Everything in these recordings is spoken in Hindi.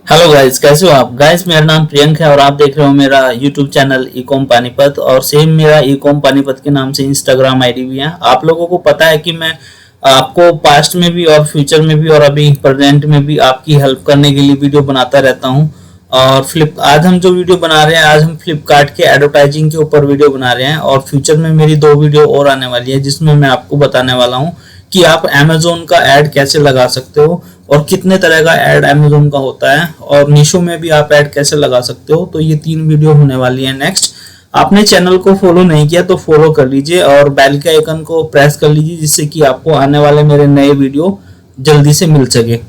हेलो गाइस, कैसे हो आप गाइस। मेरा नाम प्रियंक है और आप देख रहे हो मेरा यूट्यूब चैनल ईकॉम पानीपत। और सेम मेरा ईकॉम पानीपत के नाम से इंस्टाग्राम आईडी भी है। आप लोगों को पता है कि मैं आपको पास्ट में भी और फ्यूचर में भी और अभी प्रेजेंट में भी आपकी हेल्प करने के लिए वीडियो बनाता रहता हूं। और आज हम जो वीडियो बना रहे हैं, आज हम फ्लिपकार्ट के एडवर्टाइजिंग के ऊपर वीडियो बना रहे हैं। और फ्यूचर में मेरी 2 वीडियो और आने वाली है जिसमें मैं आपको बताने वाला हूँ कि आप अमेजोन का ऐड कैसे लगा सकते हो और कितने तरह का ऐड अमेजोन का होता है, और मीशो में भी आप ऐड कैसे लगा सकते हो। तो ये 3 वीडियो होने वाली है। नेक्स्ट, आपने चैनल को फॉलो नहीं किया तो फॉलो कर लीजिए और बेल के आइकन को प्रेस कर लीजिए, जिससे कि आपको आने वाले मेरे नए वीडियो जल्दी से मिल सके।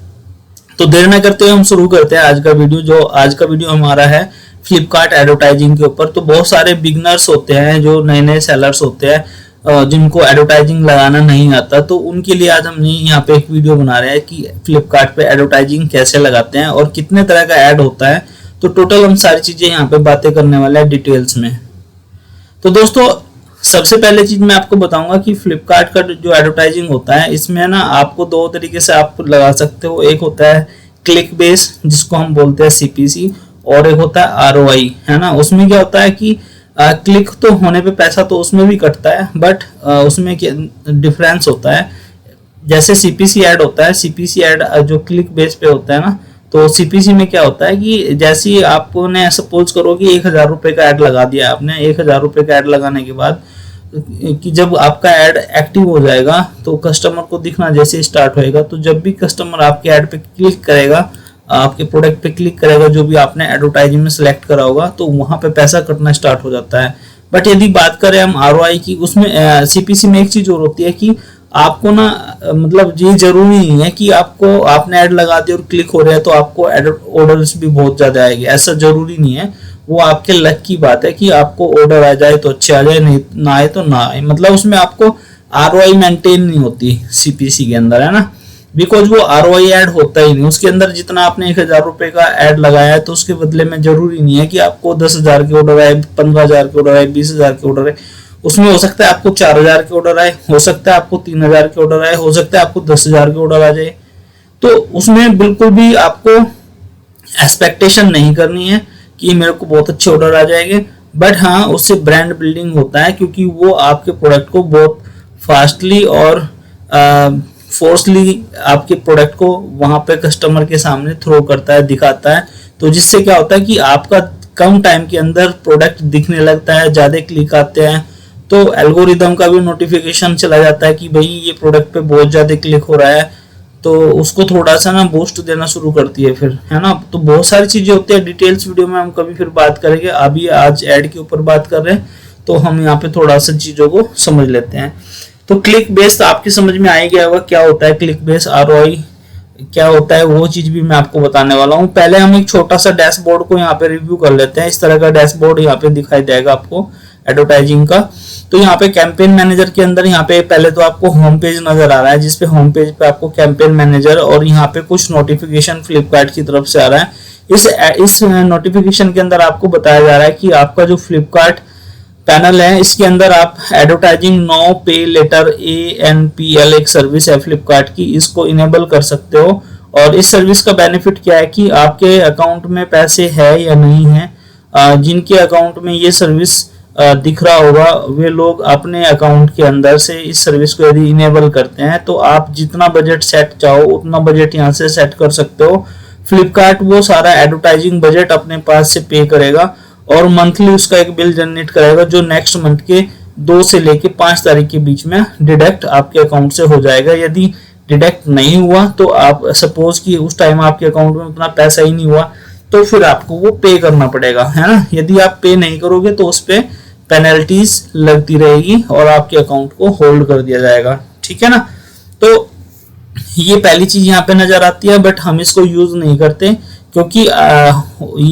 तो देर न करते हुए हम शुरू करते हैं आज का वीडियो। जो आज का वीडियो हमारा है फ्लिपकार्ट एडवर्टाइजिंग के ऊपर। तो बहुत सारे बिगनर्स होते हैं, जो नए नए सेलर्स होते हैं, जिनको एडवर्टाइजिंग लगाना नहीं आता, तो उनके लिए आज हम यहाँ पे एक वीडियो बना रहे हैं कि फ्लिपकार्ट पे एडवर्टाइजिंग कैसे लगाते हैं और कितने तरह का ऐड होता है। तो टोटल हम सारी चीजें यहाँ पे बातें करने वाले हैं डिटेल्स में। तो दोस्तों, सबसे पहले चीज मैं आपको बताऊंगा कि फ्लिपकार्ट का जो एडवर्टाइजिंग होता है, इसमें ना आपको 2 तरीके से आप लगा सकते हो। एक होता है क्लिक बेस, जिसको हम बोलते हैं सीपीसी, और एक होता है आरओआई, है ना। उसमें क्या होता है कि क्लिक तो होने पे पैसा तो उसमें भी कटता है, बट उसमें क्या डिफरेंस होता है। जैसे सीपीसी ऐड होता है, सीपीसी ऐड जो क्लिक बेस पे होता है ना, तो सीपीसी में क्या होता है कि जैसे ही आपने सपोज करो कि 1,000 रुपए का ऐड लगा दिया आपने, 1,000 रुपए का ऐड लगाने के बाद कि जब आपका ऐड एक्टिव हो जाएगा तो कस्टमर को दिखना जैसे स्टार्ट होएगा, तो जब भी कस्टमर आपके ऐड पे क्लिक करेगा, आपके प्रोडक्ट पे क्लिक करेगा, जो भी आपने एडवर्टाइजिंग में सिलेक्ट करा होगा, तो वहां पे पैसा कटना स्टार्ट हो जाता है। बट यदि बात करें हम आरओआई की, उसमें सीपीसी में एक चीज और होती है कि आपको ना मतलब ये जरूरी नहीं है कि आपको आपने ऐड लगा दिया और क्लिक हो रहा है तो आपको ऑर्डर्स भी बहुत ज्यादा आएंगे, ऐसा जरूरी नहीं है। वो आपके लक की बात है कि आपको ऑर्डर आ जाए तो अच्छे आ जाए, नहीं ना आए तो ना आए। मतलब उसमें आपको आरओआई मेंटेन नहीं होती सीपीसी के अंदर, है ना। बिकॉज वो आरओआई ऐड होता ही नहीं उसके अंदर। जितना आपने 1,000 रुपए का ऐड लगाया है, तो उसके बदले में जरूरी नहीं है कि आपको 10,000 के ऑर्डर आए, 15,000 के ऑर्डर आए, 20,000 के ऑर्डर आए। उसमें हो सकता है आपको 4,000 के ऑर्डर आए, हो सकता है आपको 3,000 के ऑर्डर आए, हो सकता है आपको 10,000 के ऑर्डर आ जाए। तो उसमें बिल्कुल भी आपको एक्सपेक्टेशन नहीं करनी है कि मेरे को बहुत अच्छे ऑर्डर आ जाएंगे। बट हाँ, उससे ब्रांड बिल्डिंग होता है, क्योंकि वो आपके प्रोडक्ट को बहुत फास्टली और फोर्सली आपके प्रोडक्ट को वहां पे कस्टमर के सामने थ्रो करता है, दिखाता है। तो जिससे क्या होता है कि आपका कम टाइम के अंदर प्रोडक्ट दिखने लगता है, ज्यादा क्लिक आते हैं, तो एल्गोरिदम का भी नोटिफिकेशन चला जाता है कि भाई ये प्रोडक्ट पे बहुत ज्यादा क्लिक हो रहा है, तो उसको थोड़ा सा ना बूस्ट देना शुरू करती है फिर, है ना। तो बहुत सारी चीजें होती है, डिटेल्स वीडियो में हम कभी फिर बात करेंगे। अभी आज ऐड के ऊपर बात कर रहे हैं, तो हम यहाँ पे थोड़ा सा चीजों को समझ लेते हैं। तो क्लिक बेस आपकी समझ में आ ही गया होगा क्या होता है क्लिक बेस, आरओआई क्या होता है, वो चीज भी मैं आपको बताने वाला हूँ। पहले हम एक छोटा सा डैशबोर्ड को यहाँ पे रिव्यू कर लेते हैं। इस तरह का डैशबोर्ड यहाँ पे दिखाई देगा आपको एडवर्टाइजिंग का। तो यहाँ पे कैंपेन मैनेजर के अंदर यहाँ पे पहले तो आपको होम पेज नजर आ रहा है, जिसपे होम पेज पे आपको कैंपेन मैनेजर और यहाँ पे कुछ नोटिफिकेशन फ्लिपकार्ट की तरफ से आ रहा है। इस नोटिफिकेशन के अंदर आपको बताया जा रहा है कि आपका जो फ्लिपकार्ट पैनल है, इसके अंदर आप एडवर्टाइजिंग नो पे लेटर ANPL एक सर्विस है फ्लिपकार्ट की, इसको इनेबल कर सकते हो। और इस सर्विस का बेनिफिट क्या है कि आपके अकाउंट में पैसे है या नहीं है, जिनके अकाउंट में ये सर्विस दिख रहा होगा, वे लोग अपने अकाउंट के अंदर से इस सर्विस को यदि इनेबल करते हैं, तो आप जितना बजट सेट चाहो उतना बजट यहाँ से सेट कर सकते हो। फ्लिपकार्ट वो सारा एडवर्टाइजिंग बजट अपने पास से पे करेगा और मंथली उसका एक बिल जनरेट करेगा, जो नेक्स्ट मंथ के 2 से लेके 5 तारीख के बीच में डिडक्ट आपके अकाउंट से हो जाएगा। यदि डिडक्ट नहीं हुआ, तो आप सपोज कि उस टाइम आपके अकाउंट में उतना पैसा ही नहीं हुआ, तो फिर आपको वो पे करना पड़ेगा, है ना। यदि आप पे नहीं करोगे तो उस पर पेनल्टीज लगती रहेगी और आपके अकाउंट को होल्ड कर दिया जाएगा, ठीक है ना। तो ये पहली चीज यहाँ पे नजर आती है, बट हम इसको यूज नहीं करते, क्योंकि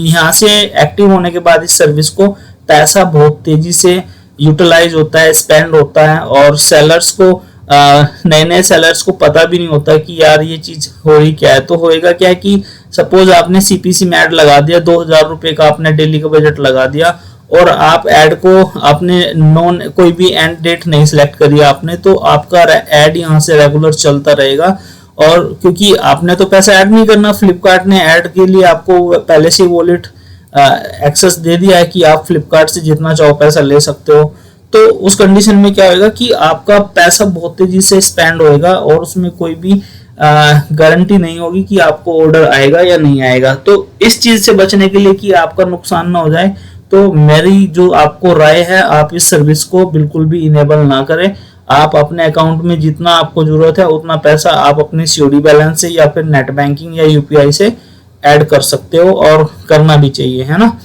यहाँ से एक्टिव होने के बाद इस सर्विस को पैसा बहुत तेजी से यूटिलाइज होता है, स्पेंड होता है, और सेलर्स को नए नए सेलर्स को पता भी नहीं होता कि यार ये चीज हो रही क्या है। तो होएगा क्या कि सपोज आपने सीपीसी में ऐड लगा दिया, 2,000 रुपए का आपने डेली का बजट लगा दिया, और आप ऐड को आपने नॉन कोई भी एंड डेट नहीं सिलेक्ट करी आपने, तो आपका ऐड यहाँ से रेगुलर चलता रहेगा और क्योंकि आपने तो पैसा ऐड नहीं करना, फ्लिपकार्ट ने ऐड के लिए आपको पहले से वॉलेट एक्सेस दे दिया है कि आप फ्लिपकार्ट से जितना चाहो पैसा ले सकते हो। तो उस कंडीशन में क्या होगा कि आपका पैसा बहुत तेजी से स्पेंड होएगा और उसमें कोई भी गारंटी नहीं होगी कि आपको ऑर्डर आएगा या नहीं आएगा। तो इस चीज से बचने के लिए कि आपका नुकसान ना हो जाए, तो मेरी जो आपको राय है, आप इस सर्विस को बिल्कुल भी इनेबल ना करें। आप अपने अकाउंट में जितना आपको जरूरत है उतना पैसा आप अपने सीओडी बैलेंस से या फिर नेट बैंकिंग या यूपीआई से ऐड कर सकते हो, और करना भी चाहिए, है ना।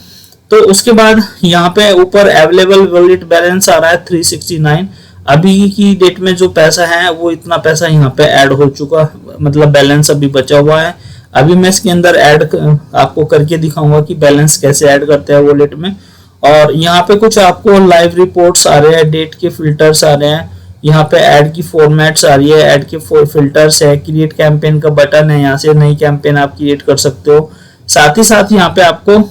तो उसके बाद यहाँ पे ऊपर अवेलेबल वॉलेट बैलेंस आ रहा है 369। अभी की डेट में जो पैसा है वो इतना पैसा यहाँ पे ऐड हो चुका, मतलब बैलेंस अभी बचा हुआ है। अभी मैं इसके अंदर ऐड आपको करके दिखाऊंगा कि बैलेंस कैसे ऐड करते हैं वॉलेट में। और यहाँ पे कुछ आपको लाइव रिपोर्ट्स आ रहे हैं, डेट के फिल्टर्स आ रहे हैं, यहाँ पे ऐड की फॉर्मेट्स आ रही है, ऐड के फिल्टर्स है, क्रिएट कैंपेन का बटन है, यहाँ से नई कैंपेन आप क्रिएट कर सकते हो। साथ ही साथ यहाँ पे आपको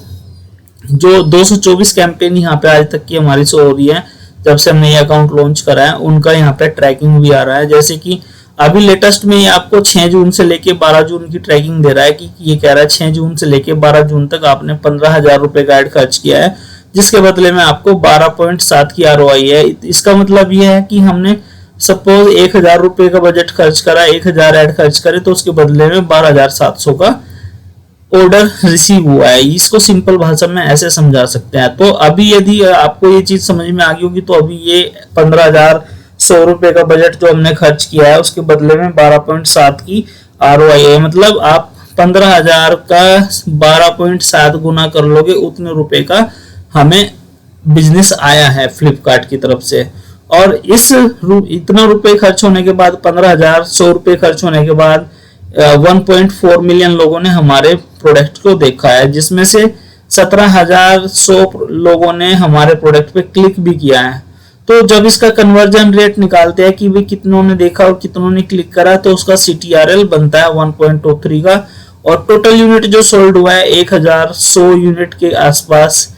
जो 224 कैंपेन यहाँ पे आज तक की हमारी शो हो रही है जब से हमने ये अकाउंट लॉन्च करा है, उनका यहाँ पे ट्रैकिंग भी आ रहा है। जैसे कि अभी लेटेस्ट में ये आपको 6 जून से लेके 12 जून की ट्रैकिंग दे रहा है कि ये कह रहा है 6 जून से लेके 12 जून तक आपने 15,000 रुपए का ऐड खर्च किया है, जिसके बदले में आपको 12.7 की आरओआई है। इसका मतलब ये है कि हमने सपोज 1,000 रुपए का बजट खर्च करा, 1,000 ऐड खर्च करे, तो उसके बदले में 12,700 का ऑर्डर रिसीव हुआ है। इसको सिंपल भाषा में ऐसे समझा सकते हैं। तो अभी यदि आपको ये चीज समझ में आ गई होगी, तो अभी ये 15,100 रुपए का बजट जो हमने खर्च किया है उसके बदले में 12.7 की आरओआई है। मतलब आप 15,000 का 12.7 गुना कर लोगे, उतने रुपए का हमें बिजनेस आया है फ्लिपकार्ट की तरफ से। और इस इतना रुपए खर्च होने के बाद, 15,100 रुपए खर्च होने के बाद 1.4 मिलियन लोगों ने हमारे प्रोडक्ट को देखा है, जिसमें से 17,100 लोगों ने हमारे प्रोडक्ट पे क्लिक भी किया है। तो जब इसका कन्वर्जन रेट निकालते हैं कि भाई कितनों ने देखा और कितनों ने क्लिक करा, तो उसका CTRL बनता है 1.23 का। और टोटल यूनिट जो सोल्ड हुआ है 1,100 यूनिट के आसपास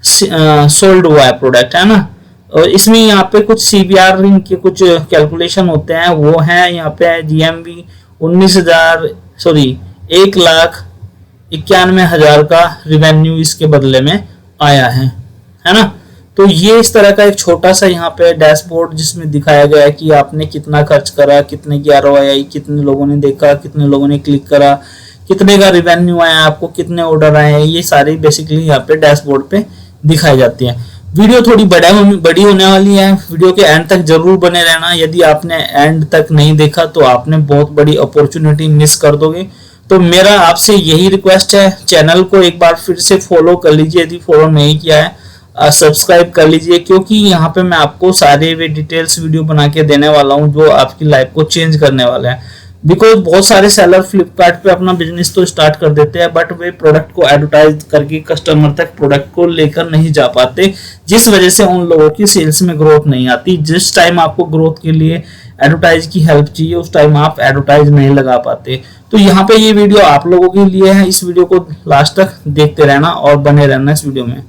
सोल्ड हुआ है प्रोडक्ट, है ना। और इसमें यहाँ पे कुछ CBR के कुछ कैलकुलेशन होते हैं, वो है यहाँ पे GMV 1,91,000 का रिवेन्यू इसके बदले में आया है ना। तो ये इस तरह का एक छोटा सा यहाँ पे डैशबोर्ड जिसमें दिखाया गया है कि आपने कितना खर्च करा, कितने की आरओआई आई, कितने लोगों ने देखा, कितने लोगों ने क्लिक करा, कितने का रिवेन्यू आया, आपको कितने ऑर्डर आए हैं, ये सारी बेसिकली यहाँ पे डैशबोर्ड पे दिखाई जाती है। वीडियो थोड़ी बड़ी होने वाली है, वीडियो के एंड तक जरूर बने रहना। यदि आपने एंड तक नहीं देखा तो आपने बहुत बड़ी अपॉर्चुनिटी मिस कर दोगे। तो मेरा आपसे यही रिक्वेस्ट है, चैनल को एक बार फिर से फॉलो कर लीजिए, यदि फॉलो नहीं किया है सब्सक्राइब कर लीजिए, क्योंकि यहाँ पे मैं आपको सारे वे डिटेल्स वीडियो बना के देने वाला हूँ जो आपकी लाइफ को चेंज करने वाला है। बिकॉज बहुत सारे सेलर फ्लिपकार्ट पे अपना बिजनेस तो स्टार्ट कर देते हैं, बट वे प्रोडक्ट को एडवर्टाइज करके कस्टमर तक प्रोडक्ट को लेकर नहीं जा पाते, जिस वजह से उन लोगों की सेल्स में ग्रोथ नहीं आती। जिस टाइम आपको ग्रोथ के लिए एडवर्टाइज की हेल्प चाहिए, उस टाइम आप एडवर्टाइज नहीं लगा पाते। तो यहाँ पे ये वीडियो आप लोगों के लिए है, इस वीडियो को लास्ट तक देखते रहना और बने रहना इस वीडियो में।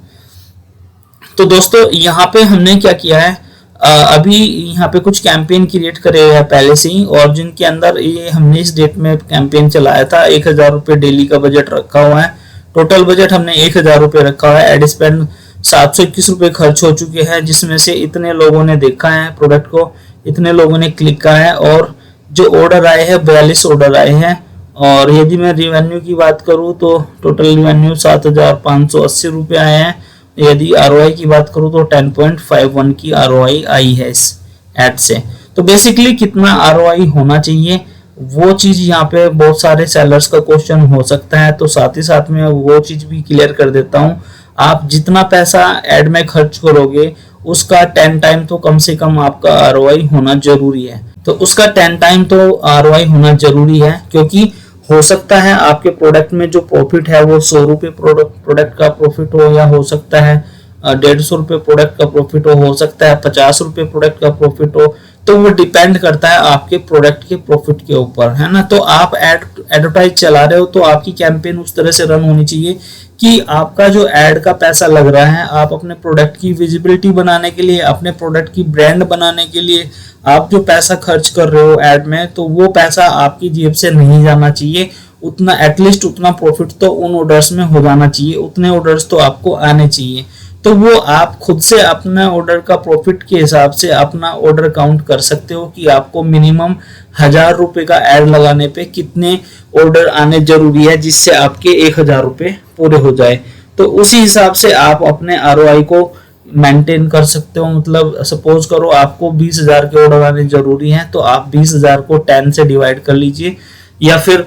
तो दोस्तों यहाँ पे हमने क्या किया है, अभी यहाँ पे कुछ कैंपेन क्रिएट करे हैं पहले से ही, और जिनके अंदर ये हमने इस डेट में कैंपेन चलाया था। 1,000 रुपये डेली का बजट रखा हुआ है, टोटल बजट हमने 1,000 रुपये रखा हुआ है। एड स्पेंड 721 रुपये खर्च हो चुके हैं, जिसमें से इतने लोगों ने देखा है प्रोडक्ट को, इतने लोगों ने क्लिक करा है, और जो ऑर्डर आए हैं 42 ऑर्डर आए हैं। और यदि मैं रिवेन्यू की बात करूँ तो टोटल रिवेन्यू 7,580 रुपये आए हैं। यदि आरओआई की बात करूं तो 10.51 की आरओआई आई है इस एड से। तो बेसिकली कितना आरओआई होना चाहिए वो चीज यहाँ पे बहुत सारे सेलर्स का क्वेश्चन हो सकता है, तो साथ ही साथ में वो चीज भी क्लियर कर देता हूँ। आप जितना पैसा एड में खर्च करोगे उसका 10 टाइम तो कम से कम आपका आरओआई होना जरूरी है। तो उसका 10 टाइम तो आरओआई होना जरूरी है, क्योंकि हो सकता है आपके प्रोडक्ट में जो प्रॉफिट है वो 100 रुपये प्रोडक्ट का प्रॉफिट हो, या हो सकता है 150 रुपये प्रोडक्ट का प्रॉफिट हो सकता है 50 रुपये प्रोडक्ट का प्रॉफिट हो। तो वो डिपेंड करता है आपके प्रोडक्ट के प्रॉफिट के ऊपर, है ना। तो आप एडवर्टाइज चला रहे हो तो आपकी कैंपेन उस तरह से रन होनी चाहिए कि आपका जो एड का पैसा लग रहा है, आप अपने प्रोडक्ट की विजिबिलिटी बनाने के लिए, अपने प्रोडक्ट की ब्रांड बनाने के लिए, आप जो पैसा खर्च कर रहे हो ऐड में, तो वो पैसा आपकी जेब से नहीं जाना चाहिए। उतना एटलीस्ट उतना प्रॉफिट तो उन ऑर्डर्स में हो जाना चाहिए, उतने ऑर्डर्स तो आपको आने चाहिए। तो वो आप खुद से अपना ऑर्डर का प्रॉफिट के हिसाब से अपना ऑर्डर काउंट कर सकते हो कि आपको मिनिमम 1000 रुपये का ऐड लगाने पे कितने ऑर्डर आने जरूरी है जिससे आपके 1000 रुपये पूरे हो जाए। तो उसी हिसाब से आप अपने ROI को मेंटेन कर सकते हो। मतलब सपोज करो आपको 20,000 के ऑर्डर आने जरूरी हैं, तो आप 20,000 को 10 से डिवाइड कर लीजिए, या फिर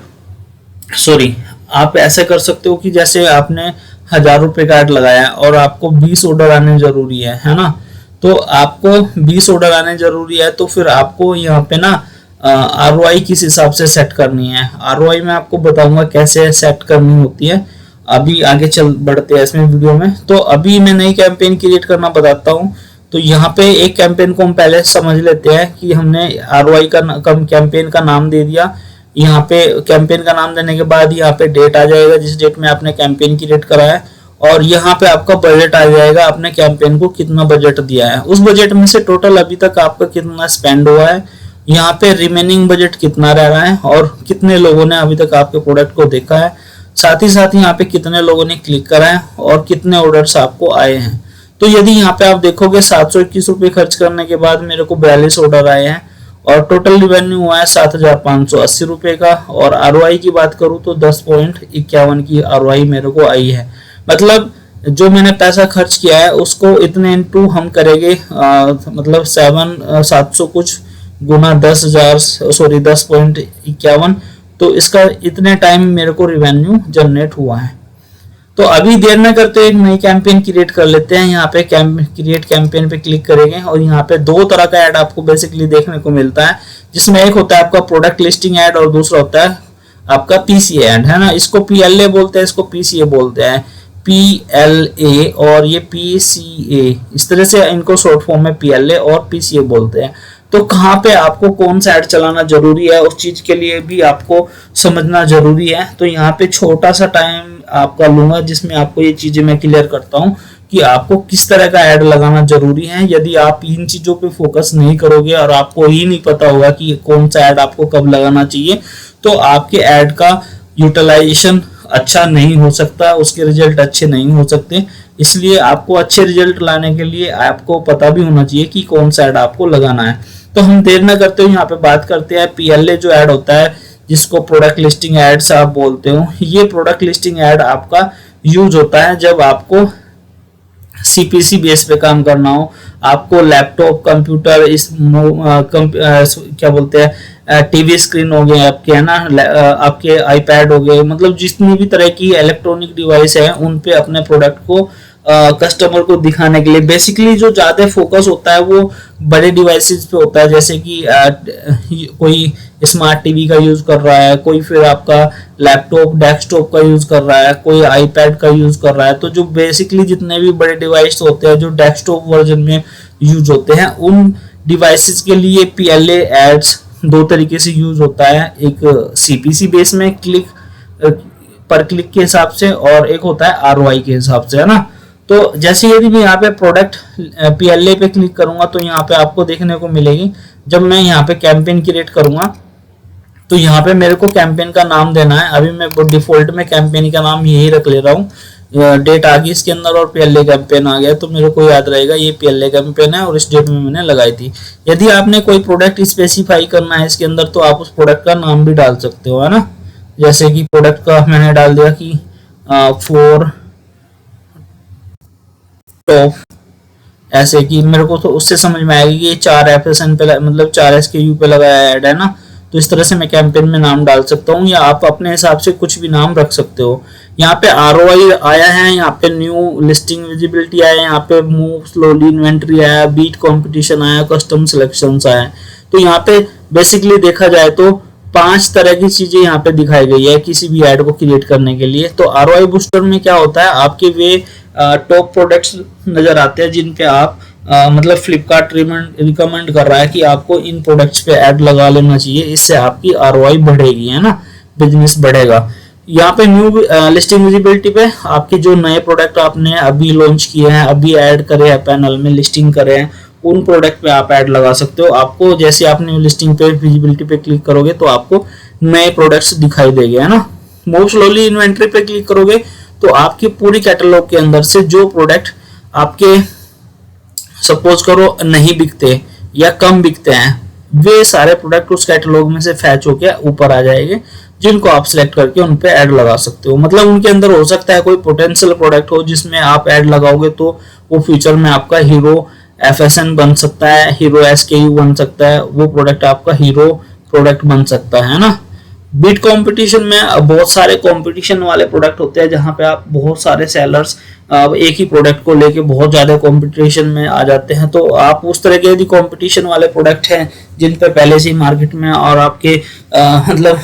सॉरी आप ऐसे कर सकते हो कि जैसे आपने 1000 रुपये का ऐड लगाया और आपको 20 ऑर्डर आने जरूरी है ना। तो आपको 20 ऑर्डर आने जरूरी है, तो फिर आपको यहाँ पे ना ROI किस हिसाब से सेट करनी है। ROI मैं आपको बताऊंगा कैसे सेट करनी होती है, अभी आगे चल बढ़ते हैं इसमें वीडियो में। तो अभी मैं नई कैंपेन क्रिएट करना बताता हूँ। तो यहाँ पे एक कैंपेन को हम पहले समझ लेते हैं कि हमने ROI का कैंपेन का नाम दे दिया। यहाँ पे कैंपेन का नाम देने के बाद यहाँ पे डेट आ जाएगा जिस डेट में आपने कैंपेन क्रिएट करा है, और यहाँ पे आपका बजट आ जाएगा, आपने कैंपेन को कितना बजट दिया है, उस बजट में से टोटल अभी तक आपका कितना स्पेंड हुआ है, यहाँ पे रिमेनिंग बजट कितना रह रहा है, और कितने लोगों ने अभी तक आपके प्रोडक्ट को देखा है, साथ ही साथ यहाँ पे कितने लोगों ने क्लिक करा है और कितने ऑर्डर्स आपको आए हैं। तो यदि यहाँ पे आप देखोगे 721 रुपये खर्च करने के बाद मेरे को 42 ऑर्डर आए हैं और टोटल रिवेन्यू हुआ है 7,580 रुपये का, और ROI की बात करूँ तो 10.51 की ROI मेरे को आई है। मतलब जो मैंने पैसा खर्च किया है उसको इतने इंटू हम करेंगे, मतलब 700 कुछ गुना 10,51, तो इसका इतने टाइम मेरे को रिवेन्यू जनरेट हुआ है। तो अभी देर न करते एक नई कैंपेन क्रिएट कर लेते हैं। यहाँ पे क्रिएट कैंपेन पे क्लिक करेंगे और यहाँ पे दो तरह का ऐड आपको बेसिकली देखने को मिलता है, जिसमें एक होता है आपका प्रोडक्ट लिस्टिंग ऐड और दूसरा होता है आपका PCA ऐड, है ना। इसको PLA बोलते हैं, इसको PCA बोलते हैं, PLA और ये PCA, इस तरह से इनको शॉर्ट फॉर्म में PLA और PCA बोलते हैं। तो कहाँ पे आपको कौन सा ऐड चलाना जरूरी है उस चीज के लिए भी आपको समझना जरूरी है। तो यहाँ पे छोटा सा टाइम आपका लूंगा जिसमें आपको ये चीजें मैं क्लियर करता हूँ कि आपको किस तरह का ऐड लगाना जरूरी है। यदि आप इन चीजों पे फोकस नहीं करोगे और आपको ही नहीं पता होगा कि कौन सा ऐड आपको कब लगाना चाहिए, तो आपके ऐड का यूटिलाइजेशन अच्छा नहीं हो सकता, उसके रिजल्ट अच्छे नहीं हो सकते। इसलिए आपको अच्छे रिजल्ट लाने के लिए आपको पता भी होना चाहिए कि कौन सा ऐड आपको लगाना है। तो हम देर ना करते हुए यहाँ पे बात करते हैं PLA जो ऐड होता है, जिसको प्रोडक्ट लिस्टिंग एड्स आप बोलते हो। ये प्रोडक्ट लिस्टिंग ऐड आपका यूज होता है जब आपको CPC बेस पे काम करना हो, आपको लैपटॉप, कंप्यूटर, क्या बोलते हैं, टीवी स्क्रीन हो गए आपके, है ना, आपके iPad हो गए, मतलब जितनी भी तरह की इलेक्ट्रॉनिक डिवाइस है उन पे अपने प्रोडक्ट को कस्टमर को दिखाने के लिए बेसिकली जो ज्यादा फोकस होता है वो बड़े डिवाइसेस पे होता है, जैसे कि कोई स्मार्ट टीवी का यूज कर रहा है, कोई फिर आपका लैपटॉप डेस्कटॉप का यूज कर रहा है, कोई iPad का यूज कर रहा है। तो जो बेसिकली जितने भी बड़े डिवाइस होते हैं जो डेस्कटॉप वर्जन में यूज होते हैं, उन डिवाइसेस के लिए PLA एड्स दो तरीके से यूज होता है, एक CPC बेस में क्लिक पर क्लिक के हिसाब से और एक होता है ROI के हिसाब से, है ना। तो जैसे यदि मैं यहाँ पे प्रोडक्ट PLA पे क्लिक करूंगा तो यहाँ पे आपको देखने को मिलेगी, जब मैं यहाँ पे कैंपेन क्रिएट करूंगा तो यहाँ पे मेरे को कैंपेन का नाम देना है। अभी मैं डिफॉल्ट में कैंपेन का नाम यही रख ले रहा हूँ, डेट आ गई इसके अंदर और PLA कैंपेन आ गया, तो मेरे को याद रहेगा ये PLA कैंपेन है और इस डेट में मैंने लगाई थी। यदि आपने कोई प्रोडक्ट स्पेसिफाई करना है इसके अंदर तो आप उस प्रोडक्ट का नाम भी डाल सकते हो, है ना। जैसे कि प्रोडक्ट का मैंने डाल दिया कि 4 टॉप, ऐसे कि मेरे को तो उससे समझ में आएगा कि ये 4 FSN पे मतलब 4 SKU पे लगाया ऐड है ना। तो इस तरह से मैं कैंपेन में नाम डाल सकता हूँ, या आप अपने हिसाब से कुछ भी नाम रख सकते हो। यहाँ पे ROI आया है, यहाँ पे न्यू लिस्टिंग विजिबिलिटी आया है, यहाँ पे मूव स्लोली इन्वेंट्री आया, बीट कंपटीशन आया, कस्टम सिलेक्शंस आया। तो यहाँ पे बेसिकली देखा जाए तो 5 तरह की चीजें यहाँ पे दिखाई गई है किसी भी ऐड को क्रिएट करने के लिए। तो ROI बूस्टर में क्या होता है, आपके वे टॉप प्रोडक्ट्स नजर आते हैं जिन पे आप मतलब फ्लिपकार्ट रिकमेंड कर रहा है कि आपको इन प्रोडक्ट्स पे ऐड लगा लेना चाहिए, इससे आपकी ROI बढ़ेगी, है ना, बिजनेस बढ़ेगा। यहाँ पे न्यू लिस्टिंग विजिबिलिटी पे आपके जो नए प्रोडक्ट आपने अभी लॉन्च किए हैं, अभी ऐड करे हैं पैनल में, लिस्टिंग करे हैं, उन प्रोडक्ट पे आप ऐड लगा सकते हो। आपको जैसे आप न्यू लिस्टिंग पे विजिबिलिटी पे क्लिक करोगे तो आपको नए प्रोडक्ट्स दिखाई देंगे, है ना। मूव स्लोली इन्वेंट्री पे क्लिक करोगे तो आपकी पूरी कैटलॉग के अंदर से जो प्रोडक्ट आपके सपोज करो नहीं बिकते या कम बिकते हैं, वे सारे प्रोडक्ट उस कैटलॉग में से फैच होके ऊपर आ जाएंगे, जिनको आप सिलेक्ट करके उन पे ऐड लगा सकते हो। मतलब उनके अंदर हो सकता है कोई पोटेंशियल प्रोडक्ट हो जिसमें आप ऐड लगाओगे तो वो फ्यूचर में आपका हीरो FSN बन सकता है, हीरो SKU बन सकता है, वो प्रोडक्ट आपका हीरो प्रोडक्ट बन सकता है ना। बिड कंपटीशन में बहुत सारे कंपटीशन वाले प्रोडक्ट होते हैं जहां पे आप बहुत सारे सेलर्स एक ही प्रोडक्ट को लेके बहुत ज्यादा कंपटीशन में आ जाते हैं। तो आप उस तरह के यदि कंपटीशन वाले प्रोडक्ट हैं जिन पे पहले से ही मार्केट में और आपके मतलब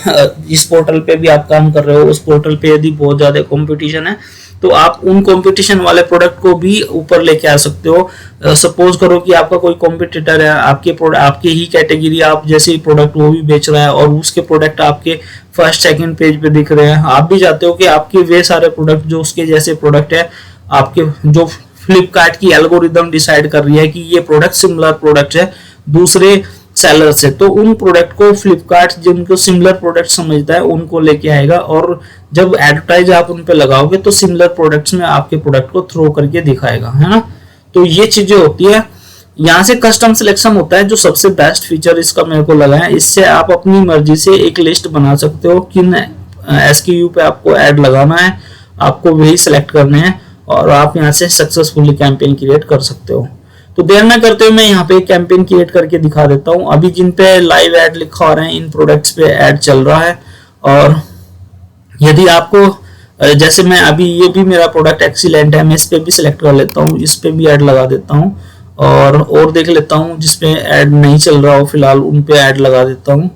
जिस पोर्टल पे भी आप काम कर रहे हो उस पोर्टल पे यदि बहुत ज्यादा कंपटीशन है तो आप उन कंपटीशन वाले प्रोडक्ट को भी ऊपर लेके आ सकते हो। सपोज करो कि आपका कोई कॉम्पिटिटर है, आपके ही कैटेगरी आप जैसे ही प्रोडक्ट वो भी बेच रहा है और उसके प्रोडक्ट आपके फर्स्ट सेकंड पेज पे दिख रहे हैं। आप भी चाहते हो कि आपके वे सारे प्रोडक्ट जो उसके जैसे प्रोडक्ट है, आपके जो फ्लिपकार्ट की एल्गोरिदम डिसाइड कर रही है कि ये प्रोडक्ट सिमिलर प्रोडक्ट है दूसरे सेलर से, तो उन प्रोडक्ट को फ्लिपकार्ट जिनको सिमिलर प्रोडक्ट समझता है उनको लेके आएगा और जब एडवर्टाइज आप उन पे लगाओगे तो सिमिलर प्रोडक्ट्स में आपके प्रोडक्ट को थ्रो करके दिखाएगा, है ना। तो ये चीजें होती है। यहाँ से कस्टम सिलेक्शन होता है जो सबसे बेस्ट फीचर इसका मेरे को लगा है। इससे आप अपनी मर्जी से एक लिस्ट बना सकते हो किन SKU पे आपको ऐड लगाना है, आपको वही सिलेक्ट करने हैं और आप यहाँ से सक्सेसफुली कैंपेन क्रिएट कर सकते हो। तो देर ना करते हुए मैं यहाँ पे एक कैंपेन क्रिएट करके दिखा देता हूँ। अभी जिन पे लाइव ऐड लिखा हो रहा है इन प्रोडक्ट्स पे ऐड चल रहा है और यदि आपको जैसे मैं अभी ये भी मेरा प्रोडक्ट एक्सीलेंट है, मैं इस पे भी सिलेक्ट कर लेता हूँ, इस पे भी ऐड लगा देता हूँ और देख लेता हूँ जिसपे ऐड नहीं चल रहा हो फिलहाल उन पे ऐड लगा देता हूँ।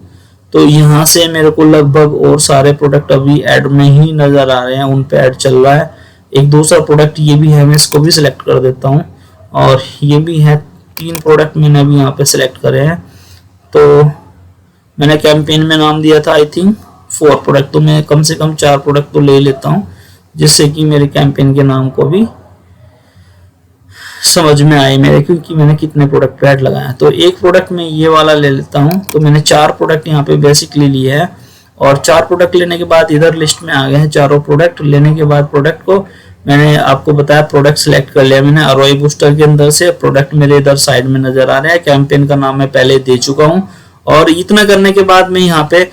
तो यहाँ से मेरे को लगभग और सारे प्रोडक्ट अभी ऐड में ही नजर आ रहे हैं, उन पे ऐड चल रहा है। एक दूसरा प्रोडक्ट ये भी है, मैं इसको भी सिलेक्ट कर देता हूँ और ये भी है। 3 प्रोडक्ट मैंने अभी यहाँ पे सिलेक्ट करे हैं। तो मैंने कैंपेन में नाम दिया था आई थिंक 4 प्रोडक्ट, तो मैं कम से कम 4 प्रोडक्ट तो ले लेता हूँ जिससे कि मेरे कैंपेन के नाम को भी समझ में आए मेरे, क्योंकि मैंने कितने प्रोडक्ट पे ऐड लगाया है। तो एक प्रोडक्ट में ये वाला ले लेता हूँ। तो मैंने 4 प्रोडक्ट यहाँ पे बेसिकली लिए है और 4 प्रोडक्ट लेने के बाद इधर लिस्ट में आ गए हैं। चारों प्रोडक्ट लेने के बाद प्रोडक्ट को मैंने आपको बताया प्रोडक्ट सिलेक्ट कर लिया मैंने। अरोई बूस्टर के अंदर से प्रोडक्ट मेरे इधर साइड में नजर आ रहा है, कैंपेन का नाम मैं पहले दे चुका हूँ और इतना करने के बाद मैं यहाँ पे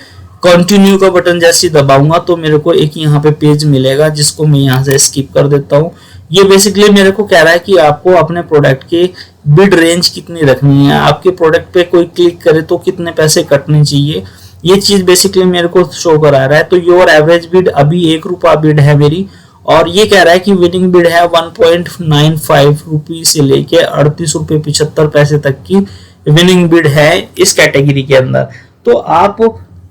कंटिन्यू का बटन जैसे दबाऊंगा तो मेरे को एक यहाँ पे पेज मिलेगा जिसको मैं यहाँ से स्किप कर देता हूँ। ये बेसिकली मेरे को कह रहा है कि आपको अपने प्रोडक्ट की बिड रेंज कितनी रखनी है, आपके प्रोडक्ट पे कोई क्लिक करे तो कितने पैसे कटने चाहिए, ये चीज बेसिकली मेरे को शो करा रहा है। तो योर एवरेज बिड अभी 1 रुपया बिड है मेरी और ये कह रहा है कि विनिंग बिड है 1.95 रुपये से लेके 38 रुपये 75 पैसे तक की विनिंग बिड है इस कैटेगरी के अंदर। तो आप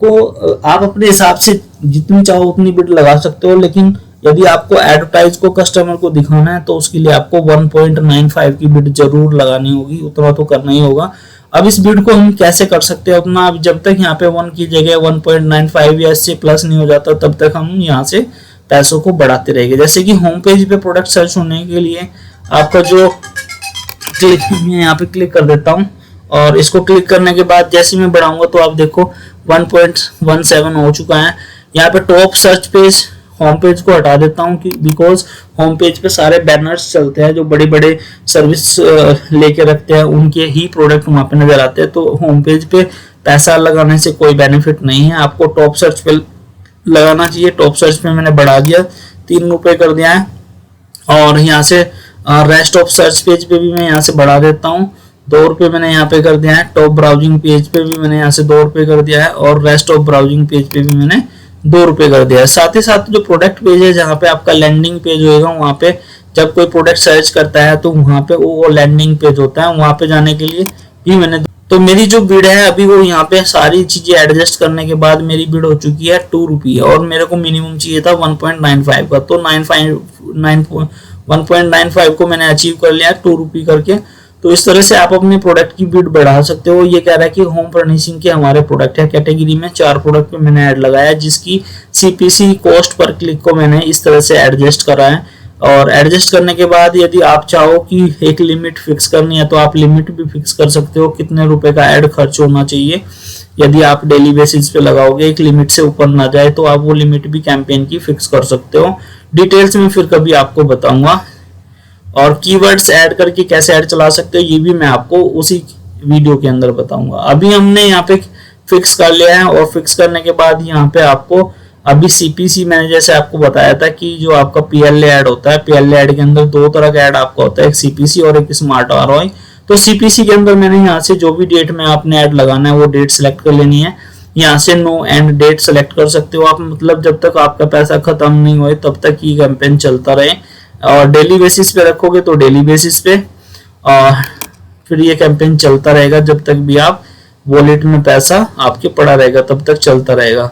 अपने हिसाब से जितनी चाहो उतनी बिड लगा सकते हो, लेकिन यदि आपको एडवर्टाइज को कस्टमर को दिखाना है तो उसके लिए आपको 1.95 की बिड जरूर लगानी होगी, उतना तो करना ही होगा। अब इस बिड को हम कैसे कर सकते हैं उतना, अब जब तक यहाँ पे 1 की जगह 1.95 या इससे प्लस नहीं हो जाता तब तक हम यहाँ से पैसों को बढ़ाते रहेंगे। जैसे कि होम पेज पे प्रोडक्ट सर्च होने के लिए आपका जो क्लिक, मैं यहाँ पे क्लिक कर देता हूँ और इसको क्लिक करने के बाद जैसे मैं बढ़ाऊंगा तो आप देखो 1.17 हो चुका है। यहाँ पे top search page home page को हटा देता हूँ कि बिकॉज होम पेज पे सारे बैनर्स चलते हैं जो बड़े बड़े सर्विस लेके रखते हैं, उनके ही प्रोडक्ट वहाँ पे नजर आते हैं। तो होम पेज पे पैसा लगाने से कोई बेनिफिट नहीं है, आपको टॉप सर्च पे लगाना चाहिए। टॉप सर्च पे मैंने बढ़ा दिया, 3 रुपए कर दिया है और यहाँ से रेस्ट ऑफ सर्च पेज पे भी मैं यहाँ से बढ़ा देता हूँ, 2 रुपए मैंने यहाँ पे कर दिया है। टॉप ब्राउजिंग पेज पे भी मैंने यहाँ से 2 रुपए कर दिया है और रेस्ट ऑफ ब्राउजिंग पेज पे भी मैंने 2 रुपए कर दिया है। साथ ही साथ जो प्रोडक्ट पेज है जहाँ पे आपका लैंडिंग पेज होगा, वहाँ पे जब कोई प्रोडक्ट सर्च करता है तो वहाँ पे वो लैंडिंग पेज होता है, वहाँ पे जाने के लिए भी मैंने, तो मेरी जो बिड है अभी वो यहाँ पे सारी चीजें एडजस्ट करने के बाद मेरी बिड हो चुकी है 2 रुपये और मेरे को मिनिमम चाहिए था 1.95 का। तो 1.95 को मैंने अचीव कर लिया 2 रुपये करके। तो इस तरह से आप अपने प्रोडक्ट की बिड बढ़ा सकते हो। ये कह रहा है कि होम फर्निशिंग के हमारे प्रोडक्ट है कैटेगरी में, 4 प्रोडक्ट पे मैंने ऐड लगाया जिसकी CPC कॉस्ट पर क्लिक को मैंने इस तरह से एडजस्ट करा है। और एडजस्ट करने के बाद यदि आप चाहो कि एक लिमिट फिक्स करनी है तो आप लिमिट भी फिक्स कर सकते हो, कितने रुपए का ऐड खर्च होना चाहिए। यदि आप डेली बेसिस पे लगाओगे, एक लिमिट से ऊपर ना जाए, तो आप वो लिमिट भी कैंपेन की फिक्स कर सकते हो। डिटेल्स में फिर कभी आपको बताऊंगा। और कीवर्ड्स ऐड करके कैसे ऐड चला सकते हो ये भी मैं आपको उसी वीडियो के अंदर बताऊंगा। अभी हमने यहाँ पे फिक्स कर लिया है, और फिक्स करने के बाद यहाँ पे आपको अभी सीपीसी मैंने जैसे आपको बताया था कि जो आपका पीएलए ऐड होता है, पीएलए ऐड के अंदर दो तरह का ऐड आपका होता है, एक सीपीसी और एक स्मार्ट आरओआई। तो सीपीसी के अंदर मैंने यहाँ से जो भी डेट में आपने ऐड लगाना है वो डेट सेलेक्ट कर लेनी है। यहाँ से नो एंड डेट सेलेक्ट कर सकते हो आप, मतलब जब तक आपका पैसा खत्म नहीं होए तब तक ये कैंपेन चलता रहे। और डेली बेसिस पे रखोगे तो डेली बेसिस पे, और फिर ये कैंपेन चलता रहेगा जब तक भी आप वॉलेट में पैसा आपके पड़ा रहेगा, तब तक चलता रहेगा।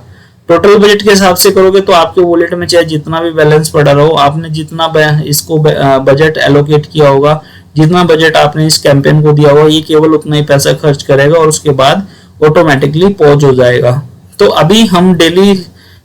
टोटल बजट के हिसाब से करोगे तो आपके वॉलेट में चाहे जितना भी बैलेंस पड़ा रहो, आपने जितना इसको बजट एलोकेट किया होगा, जितना बजट आपने इस कैंपेन को दिया होगा, ये केवल उतना ही पैसा खर्च करेगा और उसके बाद ऑटोमेटिकली पॉज हो जाएगा। तो अभी हम डेली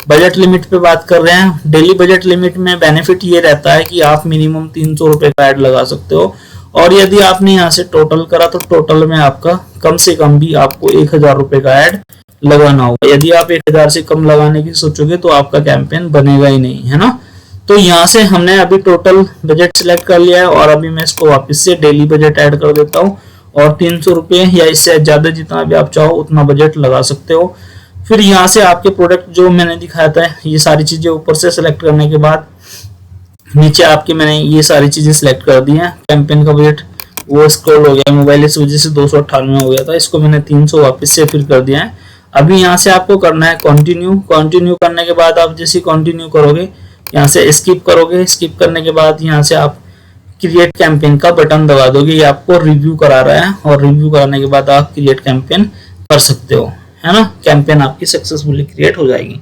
बजट लिमिट पे बात कर रहे हैं। डेली बजट लिमिट में बेनिफिट ये रहता है कि आप मिनिमम 300 रुपए का ऐड लगा सकते हो, और यदि आपने यहाँ से टोटल करा तो टोटल में आपका कम से कम भी आपको 1000 रुपए का ऐड लगाना होगा। यदि आप 1000 से कम लगाने की सोचोगे तो आपका कैंपेन बनेगा ही नहीं, है ना। तो यहाँ से हमने अभी टोटल बजट सिलेक्ट कर लिया है, और अभी मैं इसको वापस से डेली बजट ऐड कर देता हूँ, और 300 रुपये या इससे ज्यादा जितना भी आप चाहो उतना बजट लगा सकते हो। फिर यहाँ से आपके प्रोडक्ट जो मैंने दिखाया था ये सारी चीजें ऊपर से सिलेक्ट करने के बाद नीचे आपके मैंने ये सारी चीजें सिलेक्ट कर दी हैं। कैंपेन का बजट वो स्क्रॉल हो गया, मोबाइल इस वजह से 298 हो गया था, इसको मैंने 300 वापस से फिर कर दिया है। अभी यहाँ से आपको करना है कंटिन्यू। कंटिन्यू करने के बाद आप जैसे कंटिन्यू करोगे यहाँ से स्किप करोगे, स्किप करने के बाद यहाँ से आप क्रिएट कैंपेन का बटन दबा दोगे, ये आपको रिव्यू करा रहा है, और रिव्यू कराने के बाद आप क्रिएट कैंपेन कर सकते हो, है ना। कैंपेन आपकी सक्सेसफुली क्रिएट हो जाएगी।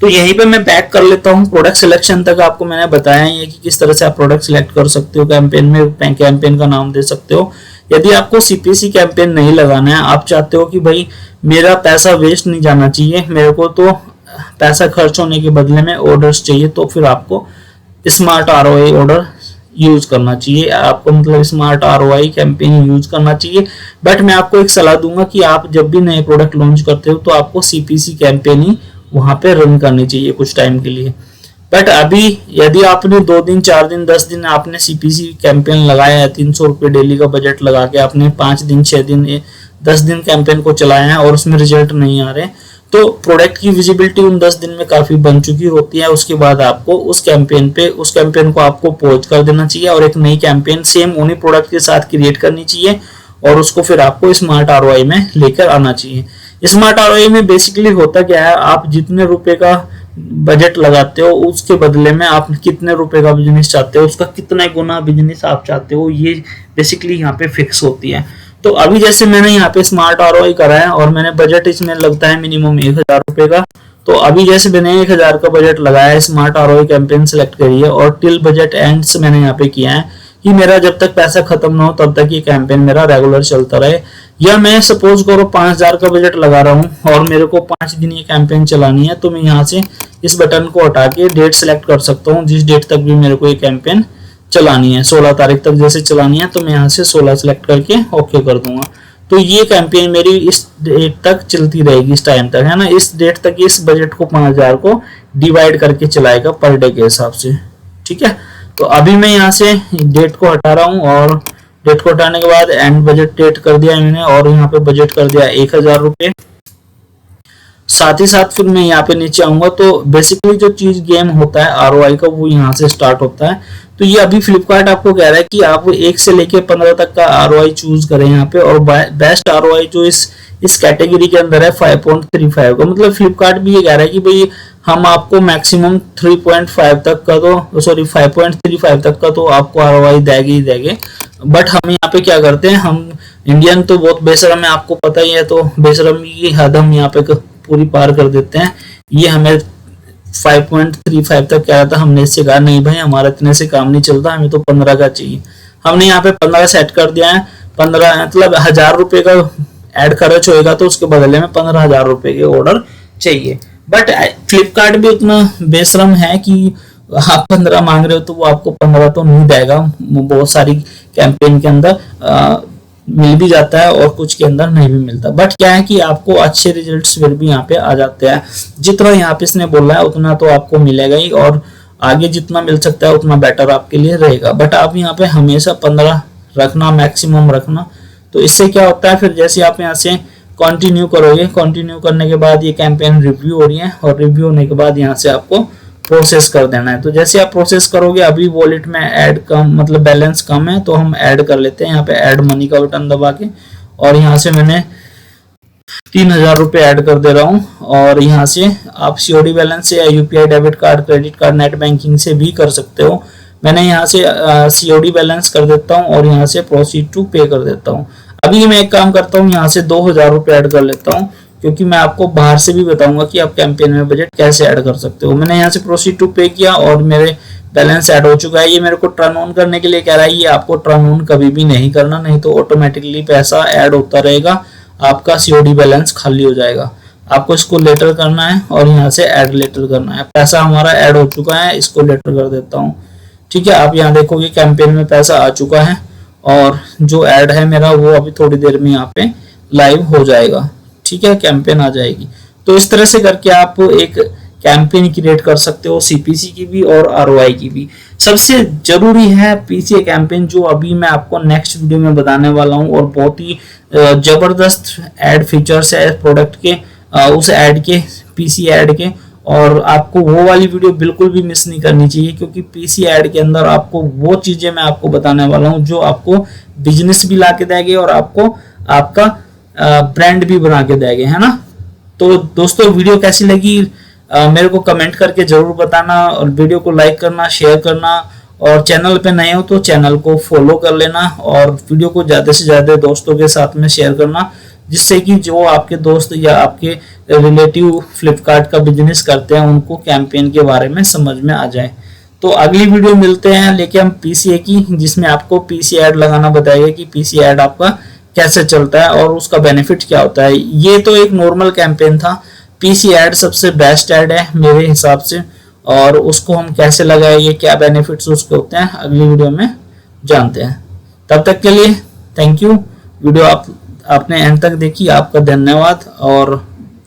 तो यहीं पे मैं बैक कर लेता हूँ। प्रोडक्ट सिलेक्शन तक आपको मैंने बताया है कि किस तरह से आप प्रोडक्ट सिलेक्ट कर सकते हो, कैंपेन में कैंपेन का नाम दे सकते हो। यदि आपको सीपीसी कैंपेन नहीं लगाना है, आप चाहते हो कि भाई मेरा पैसा वेस्ट नहीं जाना चाहिए, मेरे को तो पैसा खर्च होने के बदले में ऑर्डर्स चाहिए, तो फिर आपको स्मार्ट आरओआई ऑर्डर यूज करना चाहिए, आपको मतलब स्मार्ट आरओआई कैंपेन यूज करना चाहिए। बट मैं आपको एक सलाह दूंगा कि आप जब भी नए प्रोडक्ट लॉन्च करते हो तो आपको सीपीसी कैंपेन ही वहां पे रन करनी चाहिए कुछ टाइम के लिए। बट अभी यदि आपने 2 दिन 4 दिन 10 दिन आपने सीपीसी कैंपेन लगाया है, 300 रुपये डेली का बजट लगा के आपने 5 दिन 6 दिन 10 दिन कैंपेन को चलाया है और उसमें रिजल्ट नहीं आ रहे, तो प्रोडक्ट की विजिबिलिटी उन 10 दिन में काफी बन चुकी होती है। उसके बाद आपको उस कैंपेन को आपको पॉज कर देना चाहिए, और एक नई कैंपेन सेम उन्हीं प्रोडक्ट के साथ क्रिएट करनी चाहिए, और उसको फिर आपको स्मार्ट आरओआई में लेकर आना चाहिए। स्मार्ट आरओआई में बेसिकली होता क्या है, आप जितने रुपए का बजट लगाते हो उसके बदले में आप कितने रुपए का बिजनेस चाहते हो, उसका कितना गुना बिजनेस आप चाहते हो, ये बेसिकली यहाँ पे फिक्स होती है। तो अभी जैसे मैंने यहाँ पे स्मार्ट आरओआई करा है और मैंने बजट इसमें लगता है मिनिमम 1000 रुपए का, तो अभी जैसे मैंने 1000 का बजट लगाया है, स्मार्ट आरओआई कैंपेन सेलेक्ट करी है, और टिल बजट एंड्स मैंने यहाँ पे किया है कि मेरा जब तक पैसा खत्म ना हो तब तक ये कैंपेन मेरा रेगुलर चलता रहे। या मैं सपोज करो 5000 का बजट लगा रहा हूँ और मेरे को 5 दिन ये कैंपेन चलानी है, तो मैं यहाँ से इस बटन को हटा के डेट सेलेक्ट कर सकता हूँ, जिस डेट तक भी मेरे को ये कैंपेन चलानी है, 16 तारीख तक जैसे चलानी है, तो मैं यहाँ से 16 सेलेक्ट करके ओके कर दूंगा। तो ये कैंपेन मेरी इस डेट तक चलती रहेगी, इस टाइम तक, है ना। इस डेट तक इस बजट को 5000 को डिवाइड करके चलाएगा पर डे के हिसाब से, ठीक है। तो अभी मैं यहाँ से डेट को हटा रहा हूँ, और डेट को हटाने के बाद एंड बजट डेट कर दिया मैंने, और यहाँ पे बजट कर दिया 1000 रुपये। साथ ही साथ फिर मैं यहाँ पे नीचे आऊंगा, तो बेसिकली जो चीज गेम होता है आरओआई का वो यहाँ से स्टार्ट होता है। तो ये अभी फ्लिपकार्ट आपको कह रहा है कि आप 1 से लेके 15 तक का आरओआई चूज करें यहाँ पे, और बेस्ट आरओआई जो इस कैटेगरी के अंदर है 5.35 का, मतलब फ्लिपकार्ट भी ये कह रहा है कि भाई हम आपको मैक्सिमम 3.5 तक का, तो सॉरी 5.35 तक का तो आपको आरओआई देंगे ही देंगे। बट हम यहाँ पे क्या करते हैं, हम इंडियन तो बहुत बेशरम है, आपको पता ही है, तो बेशरमी की हद हम यहाँ पे पूरी पार कर देते हैं। ये हमें 5.35 तक क्या था, हमने इससे कहा नहीं भाई हमारा इतने से काम नहीं चलता, हमें तो 15 का चाहिए। हमने यहाँ पे 15 सेट कर दिया है। 15 मतलब 1000 रुपए का ऐड खर्च होएगा, तो उसके बदले में 15,000 रुपए के ऑर्डर चाहिए। बट फ्लिपकार्ट भी उतना बेशरम है कि आप 15 मांग रहे हो तो वो आपको 15 तो नहीं देगा। बहुत सारी कैंपेन के अंदर मिल भी जाता है और कुछ के अंदर नहीं भी मिलता, बट क्या है कि आपको अच्छे रिजल्ट्स फिर भी यहाँ पे आ जाते हैं। जितना यहाँ पे इसने बोला है उतना तो आपको मिलेगा ही, और आगे जितना मिल सकता है उतना बेटर आपके लिए रहेगा। बट आप यहाँ पे हमेशा 15 रखना, मैक्सिमम रखना। तो इससे क्या होता है, फिर जैसे आप यहाँ से कंटिन्यू करोगे, कंटिन्यू करने के बाद ये कैंपेन रिव्यू हो रही है, और रिव्यू होने के बाद यहाँ से आपको प्रोसेस कर देना है। तो जैसे आप प्रोसेस करोगे, अभी वॉलेट में ऐड कम, मतलब बैलेंस कम है, तो हम ऐड कर लेते हैं यहाँ पे ऐड मनी का बटन दबा के, और यहाँ से मैंने 3000 रुपये ऐड कर दे रहा हूँ। और यहाँ से आप सीओडी बैलेंस से या UPI debit card, credit card, net banking से भी कर सकते हो। मैंने यहाँ से सीओडी बैलेंस कर देता हूँ और यहाँ से प्रोसीड टू पे कर देता हूँ। अभी मैं एक काम करता हूँ, यहाँ से 2000 रुपये ऐड कर लेता हूँ, क्योंकि मैं आपको बाहर से भी बताऊंगा कि आप कैंपेन में बजट कैसे ऐड कर सकते हो। मैंने यहाँ से प्रोसीड टू पे किया और मेरे बैलेंस ऐड हो चुका है। ये मेरे को टर्न ऑन करने के लिए कह रहा है, ये आपको टर्न ऑन कभी भी नहीं करना, नहीं तो ऑटोमेटिकली पैसा ऐड होता रहेगा, आपका सीओडी बैलेंस खाली हो जाएगा। आपको इसको लेटर करना है और यहाँ से ऐड लेटर करना है। पैसा हमारा ऐड हो चुका है, इसको लेटर कर देता हूँ। ठीक है, आप यहाँ देखोगे कैंपेन में पैसा आ चुका है, और जो ऐड है मेरा वो अभी थोड़ी देर में यहाँ पे लाइव हो जाएगा। ठीक है, कैंपेन आ जाएगी। तो इस तरह से करके आप एक कैंपेन क्रिएट कर सकते हो, सीपीसी की भी और आरओआई की भी। सबसे जरूरी है पीसीए कैंपेन, जो अभी मैं आपको नेक्स्ट वीडियो में बताने वाला हूँ, और बहुत ही जबरदस्त ऐड फीचर्स है प्रोडक्ट के, उस ऐड के, पीसी ऐड के। और आपको वो वाली वीडियो बिल्कुल भी मिस नहीं करनी चाहिए, क्योंकि पीसी ऐड के अंदर आपको वो चीजें मैं आपको बताने वाला हूँ जो आपको बिजनेस भी ला के देंगे और आपको आपका ब्रांड भी बना के देंगे, है ना। तो दोस्तों, वीडियो कैसी लगी मेरे को कमेंट करके जरूर बताना, और वीडियो को लाइक करना, शेयर करना, और चैनल पे नए हो तो चैनल को फॉलो कर लेना, और वीडियो को ज़्यादा से ज़्यादा दोस्तों के साथ में शेयर करना, जिससे कि जो आपके दोस्त या आपके रिलेटिव फ्लिपकार्ट का बिजनेस करते हैं उनको कैंपेन के बारे में समझ में आ जाए। तो अगली वीडियो मिलते हैं लेके हम पीसीए की, जिसमें आपको पीसी ऐड लगाना बताएगा कि पीसी ऐड आपका कैसे चलता है और उसका बेनिफिट क्या होता है। ये तो एक नॉर्मल कैंपेन था, पीसी ऐड सबसे बेस्ट ऐड है मेरे हिसाब से, और उसको हम कैसे लगाएंगे, क्या बेनिफिट्स उसके होते हैं, अगली वीडियो में जानते हैं। तब तक के लिए थैंक यू। वीडियो आपने एंड तक देखी, आपका धन्यवाद, और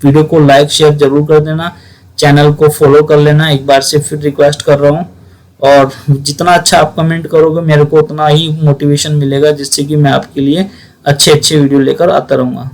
वीडियो को लाइक शेयर जरूर कर देना, चैनल को फॉलो कर लेना, एक बार से फिर रिक्वेस्ट कर रहा हूँ। और जितना अच्छा आप कमेंट करोगे मेरे को उतना ही मोटिवेशन मिलेगा, जिससे कि मैं आपके लिए अच्छे अच्छे वीडियो लेकर आता रहूँगा।